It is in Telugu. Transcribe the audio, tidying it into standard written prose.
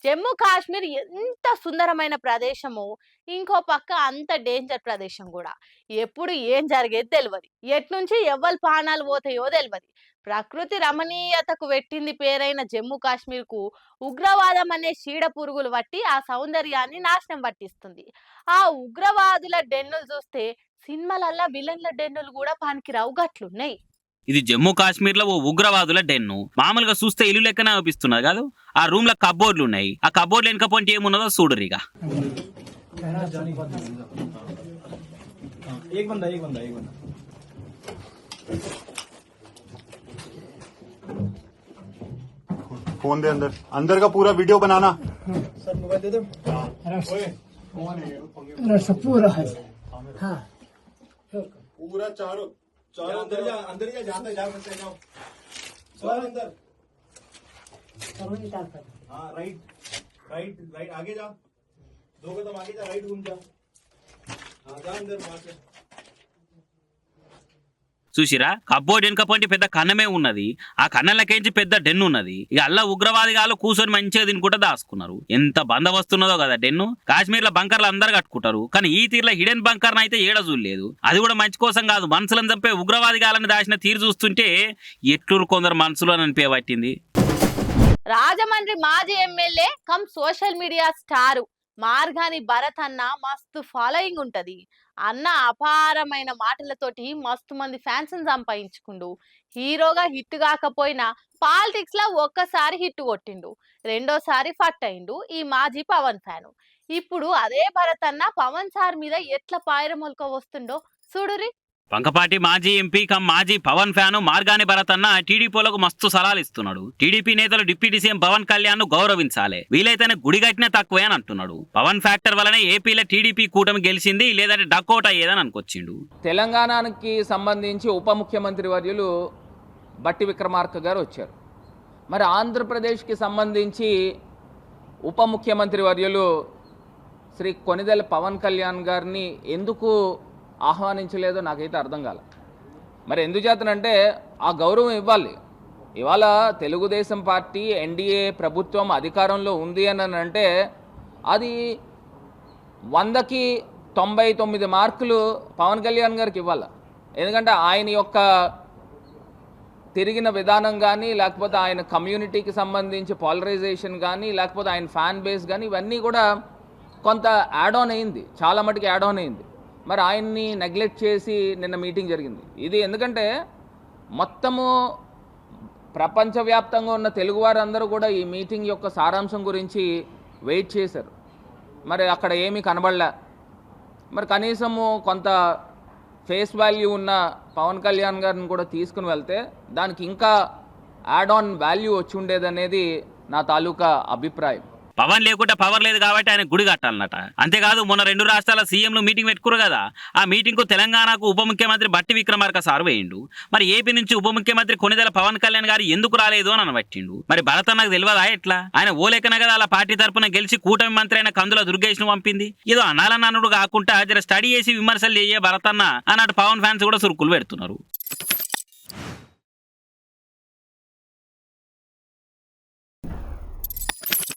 జమ్మూ కాశ్మీర్ ఎంత సుందరమైన ప్రదేశమో, ఇంకో పక్క అంత డేంజర్ ప్రదేశం గూడా. ఎప్పుడు ఏం జరిగేది తెలవది. ఎట్నుంచి ఎవ్వలి ప్రాణాలు పోతాయో తెలవది. ప్రకృతి రమణీయతకు పెట్టింది పేరైన జమ్మూ కాశ్మీర్‌కు ఉగ్రవాదం అనే చీడ పురుగులు పట్టి ఆ సౌందర్యాన్ని నాశనం పట్టిస్తుంది. ఆ ఉగ్రవాదుల డెన్నులు చూస్తే సినిమాలల్ల విలన్ల డెన్నులు గూడా పనికిరావు గట్లున్నయి. ఇది జమ్మూ కాశ్మీర్ లో ఓ ఉగ్రవాదుల డెన్ను. మామూలుగా చూస్తే ఇల్లు లెక్కనే అనిపిస్తున్నది కాదు. ఆ రూమ్ లో కబోర్డ్లు ఉన్నాయి. ఆ కబోర్డ్లు వెనక పొంటి ఏమున్నదో చూడరిగా. फोन दे अंदर अंदर का पूरा वीडियो बनाना सर मोबाइल दे दो पूरा है हाँ पूरा चारों चारों अंदर जा जाते जा सकते जाओ सर अंदर हाँ राइट राइट राइट आगे जा 2 कदम आगे जा राइट घूम जा हाँ जा अंदर वहां से చూసిరా, కబోర్డ్ వెనక పొంటి పెద్ద కన్నమే ఉన్నది. ఆ కన్నలకేంచి పెద్ద డెన్ను ఉన్నది. ఇక అల్లా ఉగ్రవాదిగాలు కూర్చొని మంచిగా తినుకుంటా దాచుకున్నారు. ఎంత బందవస్తున్నదో కదా డెన్ను. కాశ్మీర్ లో బంకర్లు అందరు కట్టుకుంటారు, కానీ ఈ తీరులో హిడెన్ బంకర్ అయితే ఏడ చూడలేదు. అది కూడా మంచి కోసం కాదు, మనుషులను చంపే ఉగ్రవాదిగాలని దాచిన తీరు చూస్తుంటే ఎట్లు కొందరు మనసులో అనిపించబట్టింది. రాజమండ్రి మాజీ MLA come social media star Margani Bharat అన్న మస్తు ఫాలోయింగ్ ఉంటది. అన్న అపారమైన మాటలతోటి మస్తు మంది ఫ్యాన్స్ సంపాదించుకుండు. హీరోగా హిట్ కాకపోయినా పాలిటిక్స్ లో ఒక్కసారి హిట్ కొట్టిండు, రెండోసారి ఫట్ అయిండు ఈ మాజీ పవన్ ఫ్యాను. ఇప్పుడు అదే భరత్ అన్న పవన్ సార్ మీద ఎట్లా పాయరమొలక వస్తుండో చూడురి. వంకపాటి మాజీ ఎంపీ కమ్ మాజీ పవన్ ఫ్యాను మార్గాని భరత్ అన్న టీడీపీలకు మస్తు సలహాలు ఇస్తున్నాడు. టీడీపీ నేతలు డిప్యూటీ సీఎం పవన్ కళ్యాణ్ ను గౌరవించాలి, వీలైతేనే గుడి కట్టినా తక్కువే అని అంటున్నాడు. పవన్ ఫ్యాక్టర్ వల్లనే ఏపీలో టీడీపీ కూటమి గెలిచింది, లేదంటే డక్అవుట్ అయ్యేదని అనుకొచ్చిండు. తెలంగాణకి సంబంధించి ఉప ముఖ్యమంత్రి వర్యులు బట్టి విక్రమార్క గారు వచ్చారు. మరి ఆంధ్రప్రదేశ్కి సంబంధించి ఉప ముఖ్యమంత్రి వర్యులు శ్రీ కొనిదెల పవన్ కళ్యాణ్ గారిని ఎందుకు ఆహ్వానించలేదో నాకైతే అర్థం కాల. మరి ఎందుచేతనంటే ఆ గౌరవం ఇవ్వాలి. ఇవాళ తెలుగుదేశం పార్టీ ఎన్డీఏ ప్రభుత్వం అధికారంలో ఉంది అని అంటే అది 100కి 99 మార్కులు పవన్ కళ్యాణ్ గారికి ఇవ్వాలి. ఎందుకంటే ఆయన యొక్క తిరిగిన విధానం కానీ, లేకపోతే ఆయన కమ్యూనిటీకి సంబంధించి పాలరైజేషన్ కానీ, లేకపోతే ఆయన ఫ్యాన్ బేస్ కానీ, ఇవన్నీ కూడా కొంత యాడ్ ఆన్ అయింది, చాలా మటుకు యాడ్ ఆన్ అయింది. మరి ఆయన్ని నెగ్లెక్ట్ చేసి నిన్న మీటింగ్ జరిగింది. ఇది ఎందుకంటే మొత్తము ప్రపంచవ్యాప్తంగా ఉన్న తెలుగువారందరూ కూడా ఈ మీటింగ్ యొక్క సారాంశం గురించి వెయిట్ చేశారు. మరి అక్కడ ఏమీ కనబడలే. మరి కనీసము కొంత ఫేస్ వాల్యూ ఉన్న పవన్ కళ్యాణ్ గారిని కూడా తీసుకుని వెళ్తే దానికి ఇంకా యాడ్ ఆన్ వాల్యూ వచ్చి ఉండేదనేది నా తాలూకా అభిప్రాయం. పవన్ లేకుండా పవర్ లేదు కాబట్టి ఆయన గుడి కట్టాలన్నట. అంతేకాదు, మొన్న 2 రాష్ట్రాల సీఎంలు మీటింగ్ పెట్టుకురు కదా, ఆ మీటింగ్ కు తెలంగాణకు ఉప ముఖ్యమంత్రి బట్టి విక్రమార్క సార్ వేయిండు. మరి ఏపీ నుంచి ఉప ముఖ్యమంత్రి కొనిదెల పవన్ కళ్యాణ్ గారు ఎందుకు రాలేదు అని అనబట్టిండు. మరి భరత్ నాకు తెలియదా ఎట్లా? ఆయన ఓలేకన కదా అలా పార్టీ తరపున గెలిచి కూటమి మంత్రి అయిన కందుల దుర్గేష్ ను పంపింది. ఏదో అనాలన్నానుడు కాకుండా జర స్టడీ చేసి విమర్శలు చేయే భరత్ అన్న అన్నట్టు పవన్ ఫ్యాన్స్ కూడా సురుకులు పెడుతున్నారు.